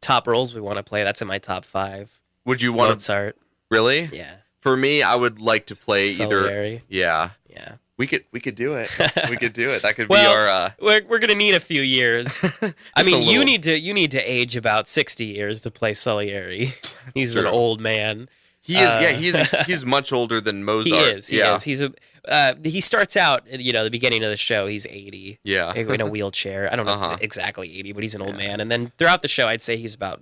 top roles we want to play. That's in my top 5. Would you want Mozart? Really? Yeah. For me, I would like to play Salieri. either. Yeah. Yeah. We could do it. We could do it. That could be our. We're gonna need a few years. I mean, you need to age about 60 years to play Salieri. He's an old man. He is. He's much older than Mozart. He is. He's he starts out, the beginning of the show, he's 80. Yeah. In a wheelchair. I don't know if he's exactly 80, but he's an old man. And then throughout the show, I'd say he's about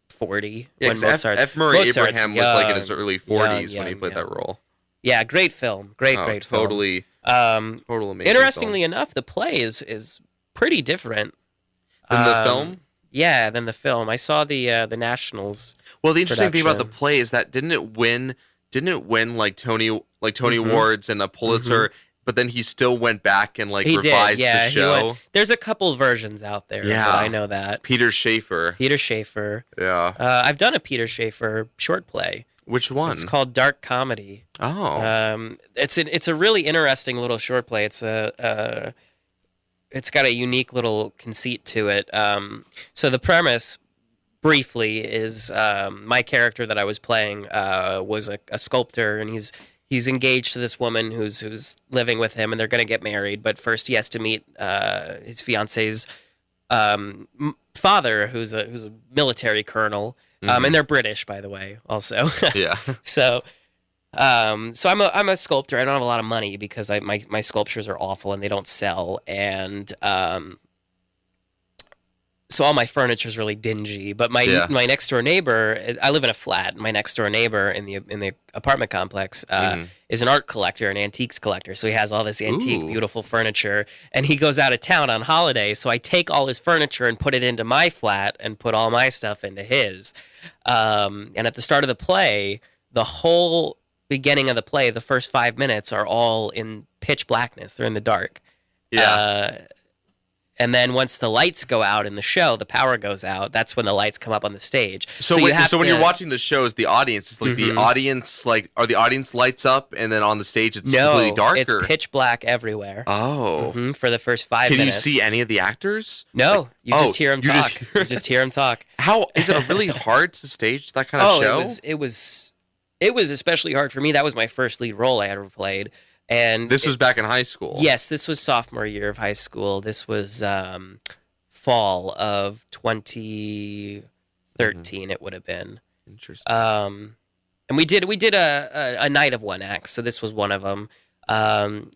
40. Yeah, when Mozart's, F. Murray Mozart's Abraham was like in his early 40s when he played that role. Yeah, great film. Great film. Totally amazing. Interestingly enough, the play is pretty different than the film. Yeah, than the film. I saw the Nationals. Well, the interesting thing about the play is that didn't it win like Tony Awards and a Pulitzer, but then he still went back and revised the show. There's a couple versions out there. Yeah, I know that. Peter Shaffer. Yeah. I've done a Peter Shaffer short play. Which one? It's called Dark Comedy. Oh. It's a really interesting little short play. It's got a unique little conceit to it. So the premise, briefly, is my character that I was playing was a sculptor, and he's engaged to this woman who's living with him, and they're going to get married. But first, he has to meet his fiance's father, who's a military colonel, and they're British, by the way, also. Yeah. So I'm a sculptor. I don't have a lot of money because my sculptures are awful and they don't sell, and so all my furniture is really dingy. But my next door neighbor, I live in a flat. My next door neighbor in the apartment complex is an art collector, an antiques collector. So he has all this antique, beautiful furniture, and he goes out of town on holiday. So I take all his furniture and put it into my flat and put all my stuff into his. And at the start of the play, the whole beginning of the play, the first 5 minutes are all in pitch blackness. They're in the dark. Yeah. And then once the lights go out in the show, the power goes out. That's when the lights come up on the stage. So when you're watching the show, is the audience, it's like the audience, like, are the audience lights up and then on the stage it's completely dark? It's pitch black everywhere. Oh. For the first 5 minutes. Can you see any of the actors? No, you just hear them talk. You just hear them talk. How is it really hard to stage that kind of show? It was especially hard for me. That was my first lead role I ever played. And this was back in high school. Yes, this was sophomore year of high school. This was fall of 2013. It would have been interesting. And we did a night of one act. So this was one of them.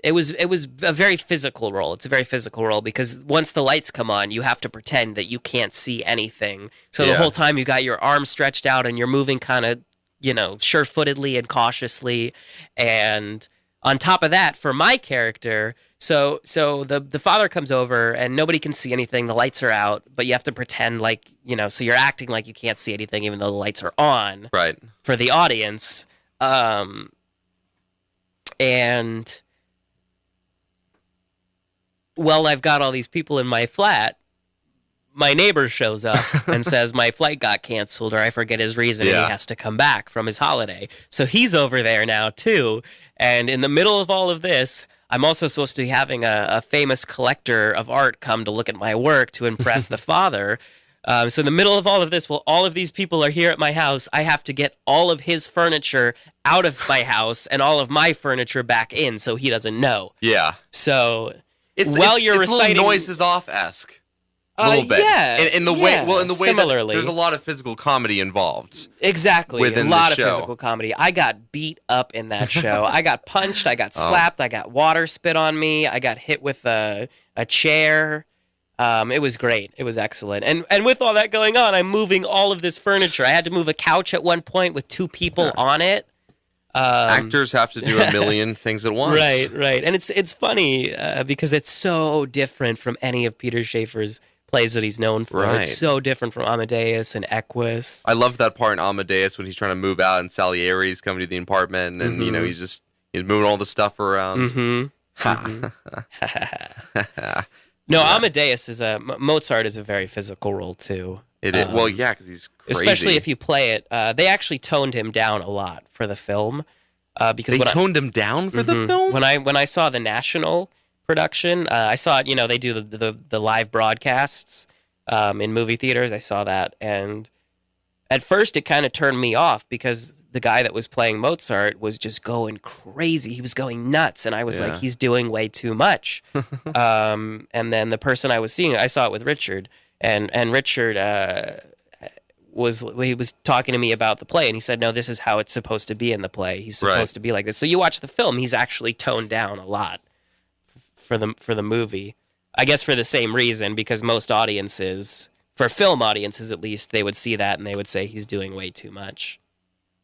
It was a very physical role. It's a very physical role because once the lights come on, you have to pretend that you can't see anything. So the whole time you got your arms stretched out and you're moving kind of, sure-footedly and cautiously. And on top of that, for my character, so the father comes over and nobody can see anything. The lights are out, but you have to pretend like, so you're acting like you can't see anything even though the lights are on. Right. For the audience. And while I've got all these people in my flat, my neighbor shows up and says my flight got canceled, or I forget his reason, and he has to come back from his holiday. So he's over there now, too. And in the middle of all of this, I'm also supposed to be having a famous collector of art come to look at my work to impress the father. So in the middle of all of this, while all of these people are here at my house, I have to get all of his furniture out of my house and all of my furniture back in so he doesn't know. Yeah. So it's reciting... a little Noises Off-esque. A little bit. Yeah. In the way similarly. That there's a lot of physical comedy involved. Exactly. Within a lot the show. of physical comedy. I got beat up in that show. I got punched. I got slapped. I got water spit on me. I got hit with a chair. It was great. It was excellent. And with all that going on, I'm moving all of this furniture. I had to move a couch at one point with 2 people on it. Actors have to do a million things at once. Right. And it's funny because it's so different from any of Peter Shaffer's plays that he's known for. Right. It's so different from Amadeus and Equus. I love that part in Amadeus when he's trying to move out and Salieri's coming to the apartment and he's moving all the stuff around. No, Amadeus Mozart is a very physical role too. It is. Well, yeah, because he's crazy. Especially if you play it. They actually toned him down a lot for the film. Because they toned him down for the film? When I saw the National production, I saw it. They do the live broadcasts in movie theaters. I saw that, and at first it kind of turned me off because the guy that was playing Mozart was just going crazy. He was going nuts, and I was like, he's doing way too much. And then the person I was seeing, I saw it with Richard, and Richard was talking to me about the play, and he said, no, this is how it's supposed to be in the play. He's supposed to be like this. So you watch the film, he's actually toned down a lot for the movie. I guess for the same reason, because most audiences, for film audiences at least, they would see that and they would say he's doing way too much.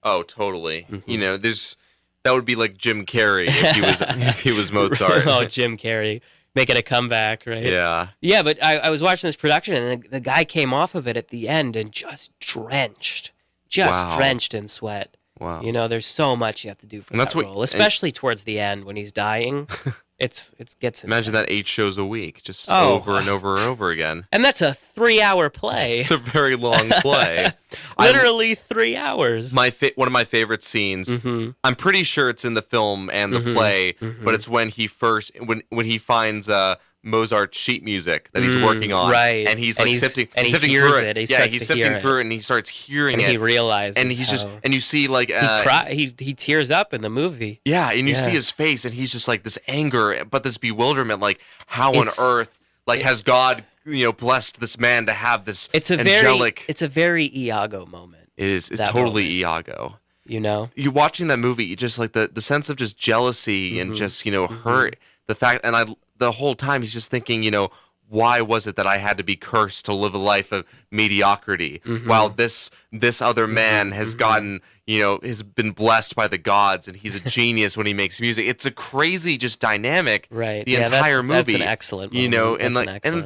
Oh, totally. That would be like Jim Carrey if he was Mozart. Oh, Jim Carrey making a comeback, right? Yeah. Yeah, but I was watching this production and the guy came off of it at the end and just drenched in sweat. Wow. There's so much you have to do for that role, especially towards the end when he's dying. It gets imagine that 8 shows a week, just over and over and over again. And that's a 3-hour play. It's a very long play. Literally 3 hours. One of my favorite scenes. I'm pretty sure it's in the film and the play, but it's when he finds Mozart sheet music that he's working on, right? And he's like sifting hears through it. He's sifting through it, and he starts hearing it. And he realizes, and he's just, and you see like he tears up in the movie. Yeah, and you see his face, and he's just like this anger, but this bewilderment, like how on earth, like has God, blessed this man to have this angelic? It's a very Iago moment. It's totally Iago. You're watching that movie, you just like the sense of just jealousy and just hurt. The fact, and the whole time he's just thinking, why was it that I had to be cursed to live a life of mediocrity while this other man has gotten, has been blessed by the gods, and he's a genius when he makes music. It's a crazy just dynamic. Right. The entire movie. That's an excellent moment.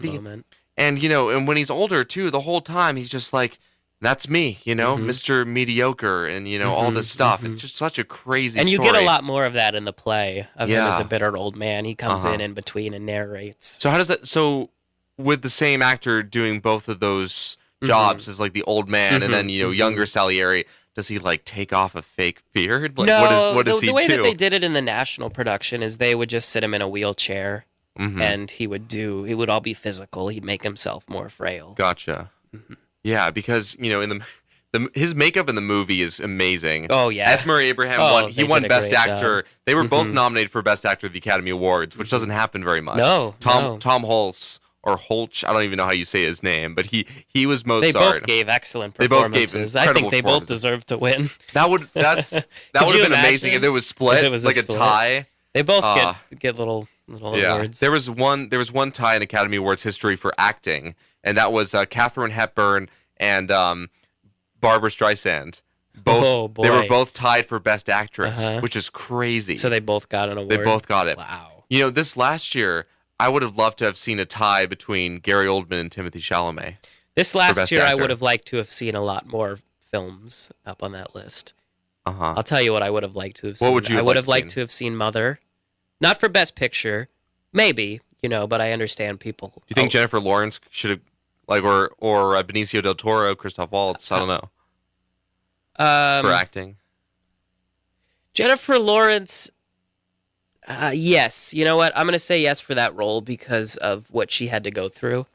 Moment. And when he's older too, the whole time he's just like, that's me, Mr. Mediocre, and all this stuff. It's just such a crazy and you story. get a lot more of that in the play of him as a bitter old man. He comes in between and narrates. So how does that? So with the same actor doing both of those jobs as like the old man and then younger Salieri, does he like take off a fake beard? Like, no, what does he do? The way that they did it in the national production is they would just sit him in a wheelchair, and he would all be physical. He'd make himself more frail. Gotcha. Yeah, because in his makeup in the movie is amazing. Oh yeah, F. Murray Abraham won. He won Best Actor. Job. They were both nominated for Best Actor at the Academy Awards, which doesn't happen very much. No, Tom Hulce or Holch, I don't even know how you say his name, but he was Mozart. They both gave excellent performances. I think they both deserved to win. That would have been amazing if it was split, a tie. They both get little awards. There was one tie in Academy Awards history for acting, and that was Katharine Hepburn and Barbra Streisand. Both they were both tied for Best Actress, which is crazy. So they both got an award. They both got it. Wow. This last year, I would have loved to have seen a tie between Gary Oldman and Timothée Chalamet. This last year, I would have liked to have seen a lot more films up on that list. I'll tell you what I would have liked to have seen. What would you? I would have liked to have seen Mother, not for Best Picture, maybe but I understand people. Do you think Jennifer Lawrence should have? Or Benicio del Toro, Christoph Waltz, I don't know. For acting. Jennifer Lawrence, yes. You know what? I'm going to say yes for that role because of what she had to go through.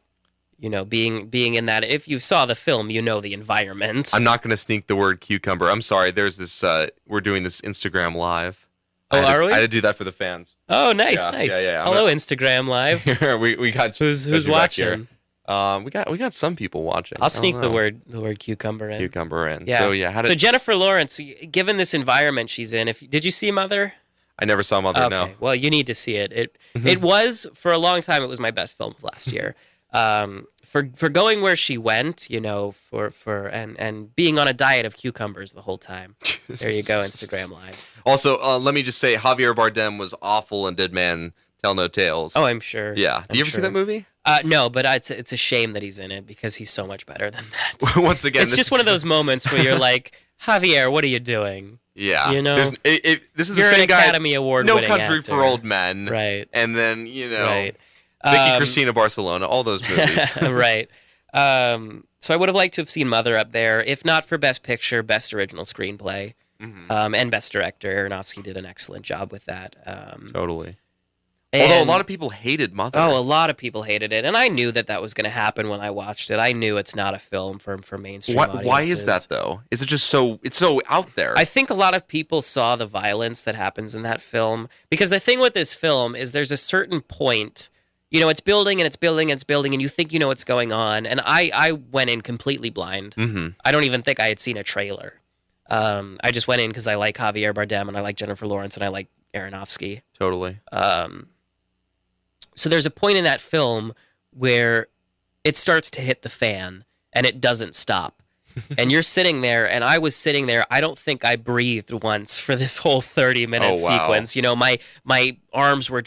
Being in that. If you saw the film, the environment. I'm not going to sneak the word cucumber. I'm sorry. There's this, we're doing this Instagram Live. Oh, are we? I had to do that for the fans. Oh, nice. Yeah. Hello, Instagram Live. we got who's watching? We got some people watching. I'll sneak the word cucumber in. Yeah. So Jennifer Lawrence, given this environment she's in, did you see Mother? I never saw Mother. No. Well, you need to see it. It was for a long time. It was my best film of last year. For going where she went, and being on a diet of cucumbers the whole time. There you go, Instagram Live. Also, let me just say, Javier Bardem was awful in Dead Man Tell No Tales. Oh, I'm sure. Yeah. Did you ever see that movie? No, but it's a shame that he's in it because he's so much better than that. Once again, it's just one of those moments where you're like, Javier, what are you doing? Yeah. This is the you're same an guy. Academy Award No winning Country actor. for Old Men. Right. And then, right. Vicky Cristina Barcelona, all those movies. Right. So I would have liked to have seen Mother up there, if not for Best Picture, Best Original Screenplay, and Best Director. Aronofsky did an excellent job with that. Totally. Although a lot of people hated Mother. Oh, a lot of people hated it, and I knew that was going to happen when I watched it. I knew it's not a film for mainstream audiences. Why is that though? Is it just it's so out there? I think a lot of people saw the violence that happens in that film because the thing with this film is there's a certain point. It's building and it's building and it's building, and you think you know what's going on. And I went in completely blind. I don't even think I had seen a trailer. I just went in because I like Javier Bardem and I like Jennifer Lawrence and I like Aronofsky. Totally. So there's a point in that film where it starts to hit the fan and it doesn't stop. And you're sitting there, and I was sitting there. I don't think I breathed once for this whole 30-minute sequence. My arms were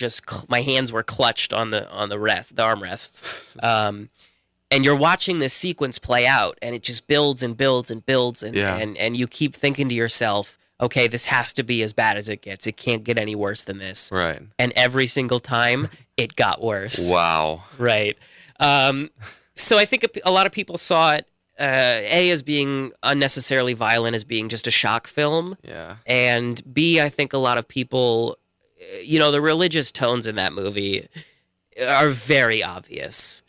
my hands were clutched on the armrests. And you're watching this sequence play out, and it just builds and builds and builds, and you keep thinking to yourself, okay, this has to be as bad as it gets. It can't get any worse than this. Right. And every single time, it got worse. Wow. Right. So I think a lot of people saw it, A, as being unnecessarily violent, as being just a shock film. Yeah. And B, I think a lot of people, the religious tones in that movie, are very obvious.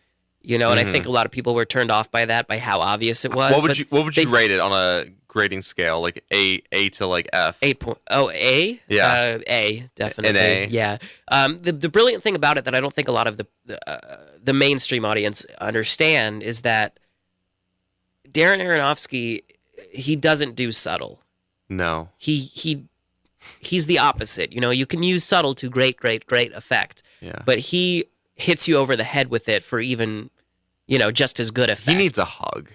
And I think a lot of people were turned off by that, by how obvious it was. What would you rate it on a grading scale, like A to like F? A? Yeah. A, definitely. An A. Yeah. The brilliant thing about it that I don't think a lot of the mainstream audience understand is that Darren Aronofsky, he doesn't do subtle. No. He's the opposite. You can use subtle to great effect. Yeah. But he hits you over the head with it for even, just as good effect. He needs a hug.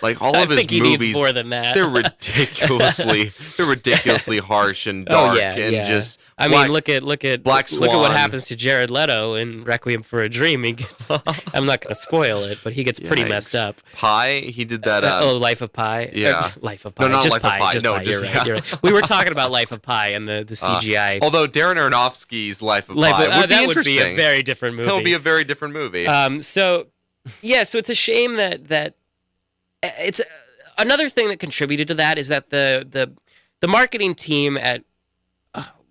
Like all of his think he movies, needs more than that. they're ridiculously harsh and dark just. I mean, look at Black Swan. Look at what happens to Jared Leto in Requiem for a Dream. He gets. I'm not going to spoil it, but he gets pretty messed up. Pi, he did that. Life of Pi. Yeah, Life of Pi. No, not just Life Pi. of Pi. Just No, Pi. just, You're right. We were talking about Life of Pi and the CGI. Although Darren Aronofsky's Life of Pi would be interesting. Would be a very different movie. That would be a very different movie. So it's a shame that it's. Another thing that contributed to that is that the marketing team at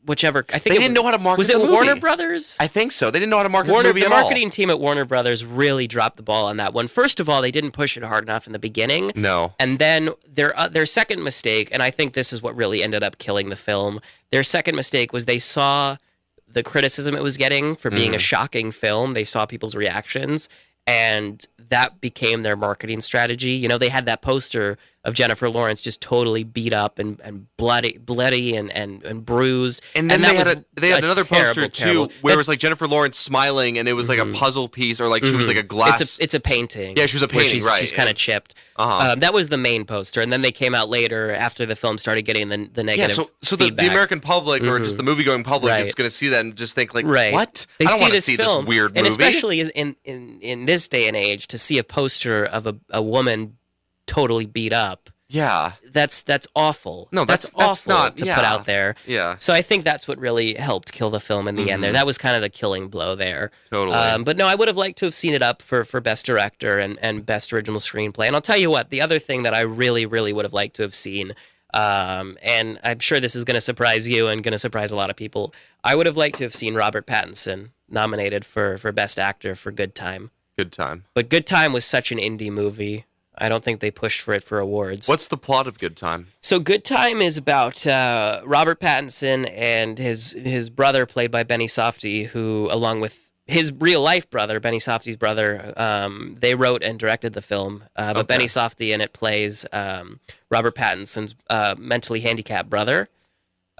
whichever, I think they didn't know how to market. Was it Warner Brothers? I think so. They didn't know how to market the movie at all. The marketing team at Warner Brothers really dropped the ball on that one. First of all, they didn't push it hard enough in the beginning. No. And then their second mistake, and I think this is what really ended up killing the film. Their second mistake was they saw the criticism it was getting for being a shocking film. They saw people's reactions, and that became their marketing strategy. They had that poster of Jennifer Lawrence just totally beat up and bloody and bruised. And then they had another poster too, where it was like Jennifer Lawrence smiling, and it was like a puzzle piece, or like she was like a glass. It's a painting. Yeah, she was a painting. Right. She's kind of chipped. That was the main poster, and then they came out later after the film started getting the negative. Yeah, so the American public or just the movie-going public is going to see that and just think like, what? They I don't want to see this weird movie. And especially in this day and age, to see a poster of a woman totally beat up. Yeah, that's awful. No, that's awful not to put out there. Yeah. So I think that's what really helped kill the film in the end. There, that was kind of the killing blow there. Totally. But no, I would have liked to have seen it up for Best Director and Best Original Screenplay. And I'll tell you what, the other thing that I really, really would have liked to have seen, and I'm sure this is going to surprise you and going to surprise a lot of people, I would have liked to have seen Robert Pattinson nominated for Best Actor for Good Time. Good Time. But Good Time was such an indie movie. I don't think they pushed for it for awards. What's the plot of Good Time? So Good Time is about Robert Pattinson and his brother, played by Benny Safdie, who, along with his real-life brother, Benny Safdie's brother, they wrote and directed the film. But Benny Safdie in it plays Robert Pattinson's mentally handicapped brother.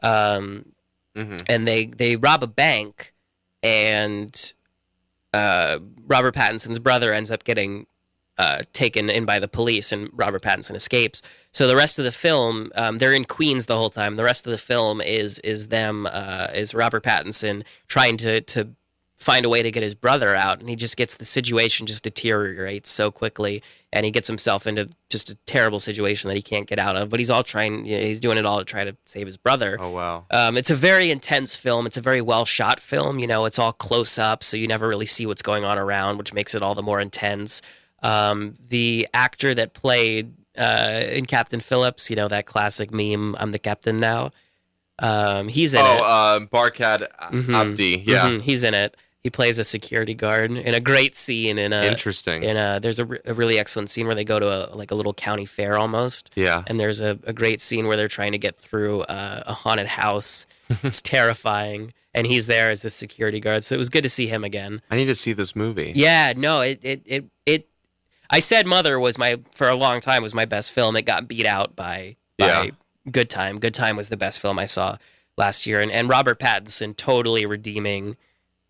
And they rob a bank, and Robert Pattinson's brother ends up getting taken in by the police, and Robert Pattinson escapes. So the rest of the film, they're in Queens the whole time. The rest of the film is Robert Pattinson trying to find a way to get his brother out, and he just gets the situation just deteriorates so quickly, and he gets himself into just a terrible situation that he can't get out of. But he's he's doing it all to try to save his brother. Oh wow! It's a very intense film. It's a very well shot film. It's all close up, so you never really see what's going on around, which makes it all the more intense. The actor that played in Captain Phillips, that classic meme, "I'm the captain now." He's in it. Barkhad Abdi. Yeah, he's in it. He plays a security guard in a great scene. Interesting. There's a really excellent scene where they go to a little county fair almost. Yeah. And there's a great scene where they're trying to get through a haunted house. It's terrifying. And he's there as the security guard. So it was good to see him again. I need to see this movie. Yeah, no, it I said Mother was for a long time was my best film. It got beat out by Good Time. Good Time was the best film I saw last year. And Robert Pattinson totally redeeming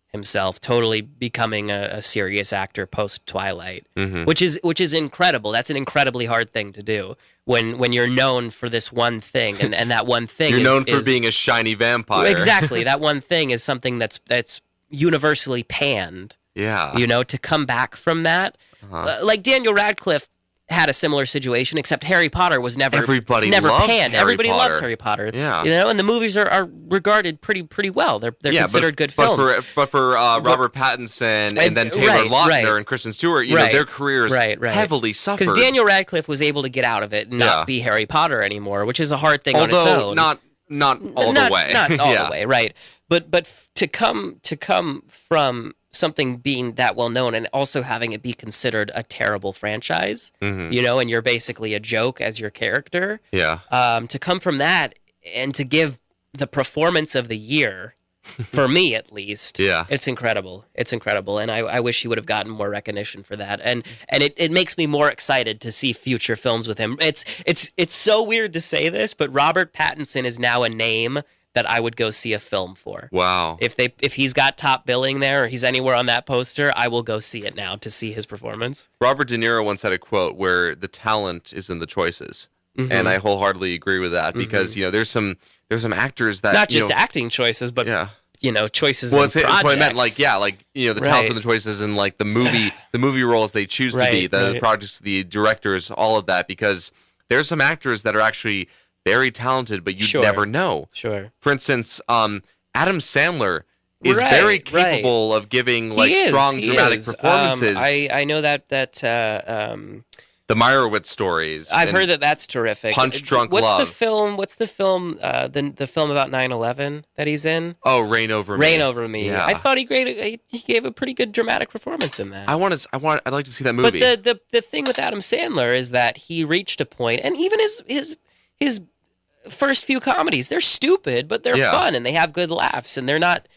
himself, totally becoming a serious actor post Twilight, which is incredible. That's an incredibly hard thing to do when you're known for this one thing, and that one thing you're known for being a shiny vampire. Exactly, that one thing is something that's universally panned. Yeah, to come back from that, like Daniel Radcliffe had a similar situation, except Harry Potter was never panned. Everybody loves Harry Potter. Yeah. And the movies are regarded pretty well. They're considered good films. But for Robert Pattinson and then Taylor Lautner and Kristen Stewart, their careers heavily suffered. Because Daniel Radcliffe was able to get out of it and not be Harry Potter anymore, which is a hard thing on its own. Not all the way. Not all the way, right. But to come from something being that well known and also having it be considered a terrible franchise, you know, and you're basically a joke as your character. Yeah. To come from that and to give the performance of the year, for me at least, it's incredible. It's incredible, and I wish he would have gotten more recognition for that. And it makes me more excited to see future films with him. It's so weird to say this, but Robert Pattinson is now a name that I would go see a film for. Wow. If he's got top billing there or he's anywhere on that poster, I will go see it now to see his performance. Robert De Niro once had a quote where the talent is in the choices. And I wholeheartedly agree with that because, you know, there's some actors that not just acting choices, but you know, choices. Well, in it's what I meant. Like, you know, the talents and the choices and like the movie roles they choose to be, the projects, the directors, all of that. Because there's some actors that are actually very talented, but you never know. Sure. For instance, Adam Sandler is very capable of giving like strong dramatic performances. I know that the Meyerowitz stories. I've heard that that's terrific. Punch Drunk Love. What's the film? The film about 9/11 that he's in? Oh, Reign Over Me. Reign Over Me. Yeah. I thought he gave a pretty good dramatic performance in that. I'd like to see that movie. But the thing with Adam Sandler is that he reached a point, and even his first few comedies, they're stupid, but they're fun and they have good laughs, and they're not.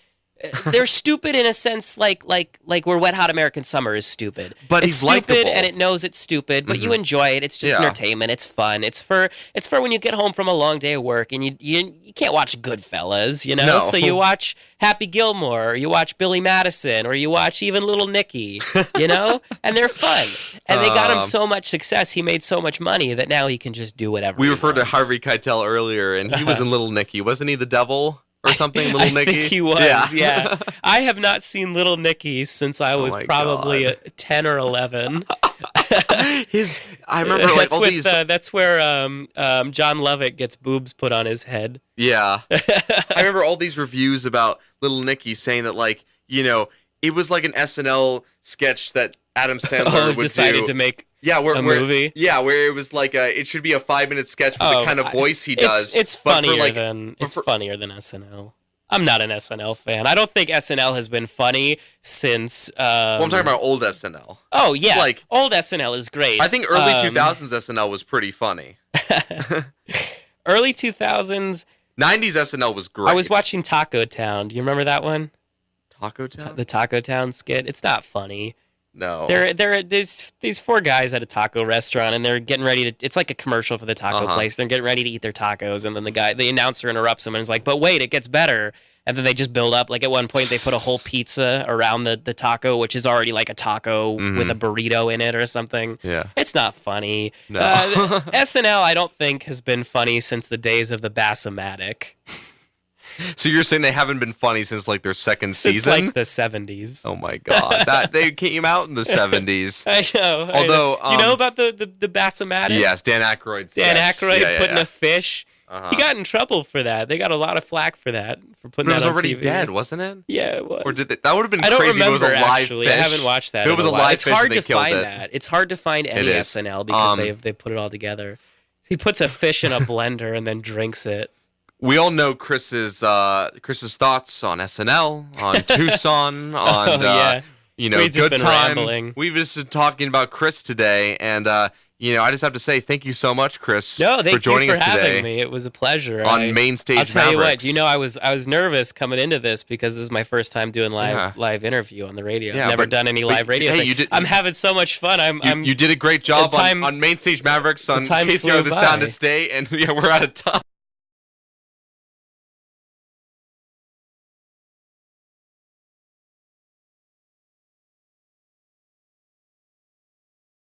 They're stupid in a sense, like where Wet Hot American Summer is stupid. But it's he's stupid likable. and it knows it's stupid, but you enjoy it. It's just entertainment. It's fun. It's for when you get home from a long day of work and you can't watch Goodfellas, you know. No. So you watch Happy Gilmore, or you watch Billy Madison, or you watch even Little Nicky, you know, and they're fun. And they got him so much success. He made so much money that now he can just do whatever. We referred to Harvey Keitel earlier, and he was in Little Nicky, wasn't he? The devil. Or something, Little Nicky? I think he was, yeah. I have not seen Little Nicky since I was probably 10 or 11. I remember like all these. That's where John Lovett gets boobs put on his head. Yeah, I remember all these reviews about Little Nicky saying that, like, you know, it was like an SNL sketch that Adam Sandler would decided do. to make. Where movie. Yeah, where it was like it should be a 5-minute sketch with the kind of voice he does. It's funnier than SNL. I'm not an SNL fan. I don't think SNL has been funny since. Well, I'm talking about old SNL. Oh yeah, like old SNL is great. I think early 2000s SNL was pretty funny. Early 2000s. 90s SNL was great. I was watching Taco Town. Do you remember that one? Taco Town. The Taco Town skit. It's not funny. No. There's these four guys at a taco restaurant, and they're getting ready to. It's like a commercial for the taco place. They're getting ready to eat their tacos, and then the announcer interrupts them and is like, "But wait, it gets better." And then they just build up. Like at one point, they put a whole pizza around the taco, which is already like a taco with a burrito in it or something. Yeah. It's not funny. No. SNL, I don't think, has been funny since the days of the Bassomatic. So you're saying they haven't been funny since like their second season? Since like the 70s. Oh my god, that they came out in the 70s. I know. Although, do you know about the Bassomatic? Yes, Dan Aykroyd. Dan Aykroyd putting a fish. He got in trouble for that. They got a lot of flack for that. For putting but it was that on already TV. dead, wasn't it? Yeah, it was. Or did they, that would have been I don't crazy remember, if it was a live actually. fish. I haven't watched that. If it was a live it's fish hard and they to killed find it. that. It's hard to find any SNL because they put it all together. He puts a fish in a blender and then drinks it. We all know Chris's thoughts on SNL, on Tucson, on you know, We've just Good been Time. Rambling. We've just been talking about Chris today, and you know, I just have to say thank you so much, Chris, for joining us today. Having me. It was a pleasure. On Mainstage Mavericks. I'll tell you what. You know, I was nervous coming into this because this is my first time doing live interview on the radio. Yeah, I've never done any live radio. Hey, I'm having so much fun. You did a great job on Mainstage Mavericks on KCR The Sound of State, and we're out of time.